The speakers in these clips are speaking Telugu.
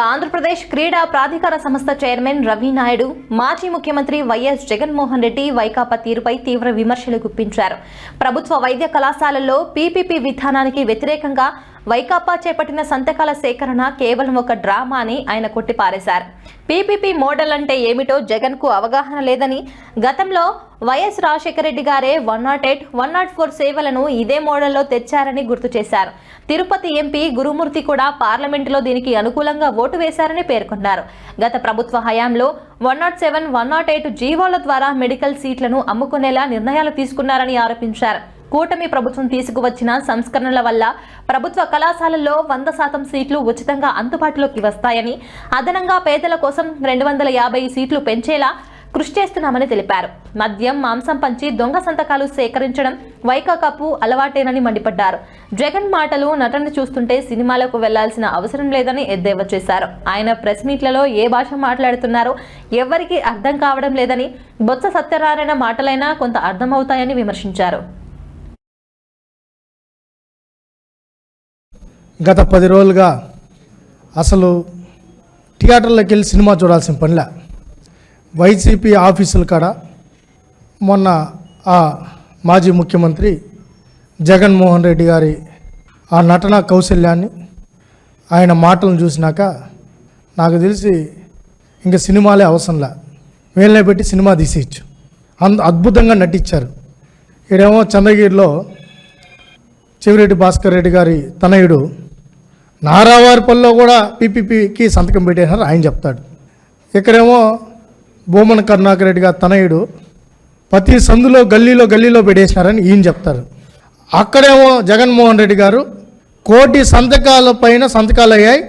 ఆంధ్రప్రదేశ్ క్రీడా ప్రాధికార సంస్థ చైర్మన్ రవి నాయుడు మాజీ ముఖ్యమంత్రి వైఎస్ జగన్మోహన్ రెడ్డి వైకాపా తీరుపై తీవ్ర విమర్శలు గుప్పించారు. ప్రభుత్వ వైద్య కళాశాలల్లో పీపీపీ విధానానికి వ్యతిరేకంగా వైకాపా చేపట్టిన సంతకాల సేకరణ కేవలం ఒక డ్రామా అని ఆయన కొట్టిపారేశారు. పీపీపీ మోడల్ అంటే ఏమిటో జగన్ కు అవగాహన లేదని, గతంలో వైఎస్ రాజశేఖర రెడ్డి గారే 108, 104 సేవలను ఇదే మోడల్లో తెచ్చారని గుర్తు చేశారు. తిరుపతి ఎంపీ గురుమూర్తి కూడా పార్లమెంటులో దీనికి అనుకూలంగా ఓటు వేశారని పేర్కొన్నారు. గత ప్రభుత్వ హయాంలో 107, 108 జీవోల ద్వారా మెడికల్ సీట్లను అమ్ముకునేలా నిర్ణయాలు తీసుకున్నారని ఆరోపించారు. కూటమి ప్రభుత్వం తీసుకువచ్చిన సంస్కరణల వల్ల ప్రభుత్వ కళాశాలల్లో 100% సీట్లు ఉచితంగా అందుబాటులోకి వస్తాయని, అదనంగా పేదల కోసం 250 సీట్లు పెంచేలా కృషి చేస్తున్నామని తెలిపారు. మద్యం, మాంసం పంచి దొంగ సంతకాలు సేకరించడం వైకాపాకు అలవాటేనని మండిపడ్డారు. జగన్ మాటలు, నటన చూస్తుంటే సినిమాలకు వెళ్లాల్సిన అవసరం లేదని ఎద్దేవా చేశారు. ఆయన ప్రెస్ మీట్లలో ఏ భాష మాట్లాడుతున్నారో ఎవరికీ అర్థం కావడం లేదని, బొత్స సత్యనారాయణ మాటలైనా కొంత అర్థమవుతాయని విమర్శించారు. గత 10 రోజులుగా అసలు థియేటర్లోకి వెళ్ళి సినిమా చూడాల్సిన పనిలే. వైసీపీ ఆఫీసుల కాడ మొన్న ఆ మాజీ ముఖ్యమంత్రి జగన్మోహన్ రెడ్డి గారి ఆ నటన కౌశల్యాన్ని, ఆయన మాటలను చూసినాక నాకు తెలిసి ఇంకా సినిమాలే అవసరంలే, వీళ్ళనే పెట్టి సినిమా తీసేయచ్చు. అద్భుతంగా నటించారు. ఈడేమో చంద్రగిరిలో చెవిరెడ్డి భాస్కర్ రెడ్డి గారి తనయుడు నారావారిపల్లిలో కూడా పీపీపీకి సంతకం పెట్టేశారు ఆయన చెప్తాడు. ఇక్కడేమో బొమ్మన కరుణాకర్ రెడ్డి గారి తనయుడు ప్రతి సందులో గల్లీలో పెట్టేసినారని ఈయన చెప్తారు. అక్కడేమో జగన్మోహన్ రెడ్డి గారు 1 కోటి సంతకాల పైన సంతకాలు అయ్యాయి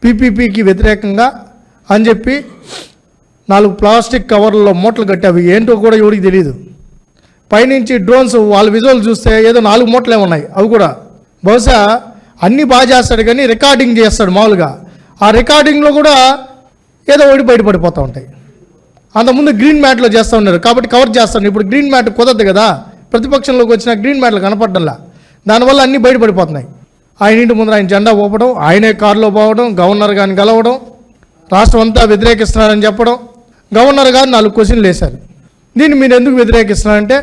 పీపీపీకి వ్యతిరేకంగా అని చెప్పి 4 ప్లాస్టిక్ కవర్లలో మూటలు కట్టి, అవి ఏంటో కూడా ఎవరికి తెలియదు. పైనుంచి డ్రోన్స్ వాళ్ళ విజువల్ చూస్తే ఏదో 4 మూటలే ఉన్నాయి. అవి కూడా బహుశా అన్నీ బాగా చేస్తాడు కానీ రికార్డింగ్ చేస్తాడు మామూలుగా. ఆ రికార్డింగ్లో కూడా ఏదో ఒకటి బయటపడిపోతూ ఉంటాయి. అంతకుముందు గ్రీన్ మ్యాట్లో చేస్తూ ఉన్నారు కాబట్టి కవర్ చేస్తాడు. ఇప్పుడు గ్రీన్ మ్యాట్ కుదరదు కదా, ప్రతిపక్షంలోకి వచ్చిన గ్రీన్ మ్యాట్లు కనపడ్డంలా, దానివల్ల అన్నీ బయటపడిపోతున్నాయి. ఆయన ఇంటి ముందర ఆయన జెండా ఊపడం, ఆయనే కారులో పోవడం, గవర్నర్ గారిని గెలవడం, రాష్ట్రం అంతా వ్యతిరేకిస్తున్నారని చెప్పడం, గవర్నర్ గారు 4 క్వశ్చన్లు వేశారు. దీన్ని మీరు ఎందుకు వ్యతిరేకిస్తున్నారంటే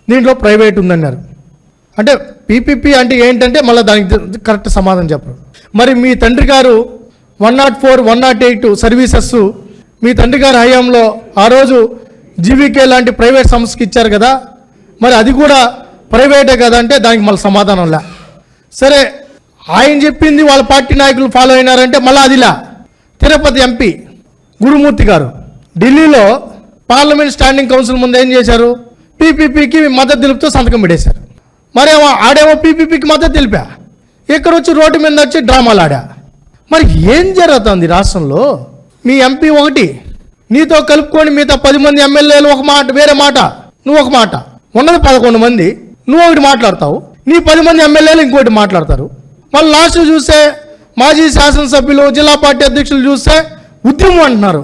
దీంట్లో ప్రైవేట్ ఉందన్నారు. అంటే పీపీపీ అంటే ఏంటంటే మళ్ళీ దానికి కరెక్ట్ సమాధానం చెప్పరు. మరి మీ తండ్రి గారు 104, 108 సర్వీసెస్ మీ తండ్రి గారి హయాంలో ఆ రోజు జీవీకే లాంటి ప్రైవేట్ సంస్థకి ఇచ్చారు కదా, మరి అది కూడా ప్రైవేటే కదా అంటే దానికి మళ్ళీ సమాధానం లే. సరే, ఆయన చెప్పింది వాళ్ళ పార్టీ నాయకులు ఫాలో అయినారంటే మళ్ళీ అదిలా. తిరుపతి ఎంపీ గురుమూర్తి గారు ఢిల్లీలో పార్లమెంట్ స్టాండింగ్ కౌన్సిల్ ముందు ఏం చేశారు? పీపీపీకి మద్దతు తెలుపుతూ సంతకం పెట్టేశారు. మరేమో ఆడేమో పీపీపీకి మద్దతు తెలిపా, ఇక్కడ వచ్చి రోడ్డు మీద వచ్చి డ్రామాలు ఆడా. మరి ఏం జరుగుతుంది రాష్ట్రంలో? మీ ఎంపీ ఒకటి, నీతో కలుపుకొని మిగతా 10 మంది ఎమ్మెల్యేలు ఒక మాట, వేరే మాట, నువ్వు ఒక మాట, ఉన్నది 11 మంది, నువ్వు ఒకటి మాట్లాడతావు, నీ 10 మంది ఎమ్మెల్యేలు ఇంకోటి మాట్లాడతారు. మళ్ళీ లాస్ట్ చూస్తే మాజీ శాసనసభ్యులు, జిల్లా పార్టీ అధ్యక్షులు చూస్తే ఉద్యమం అంటున్నారు.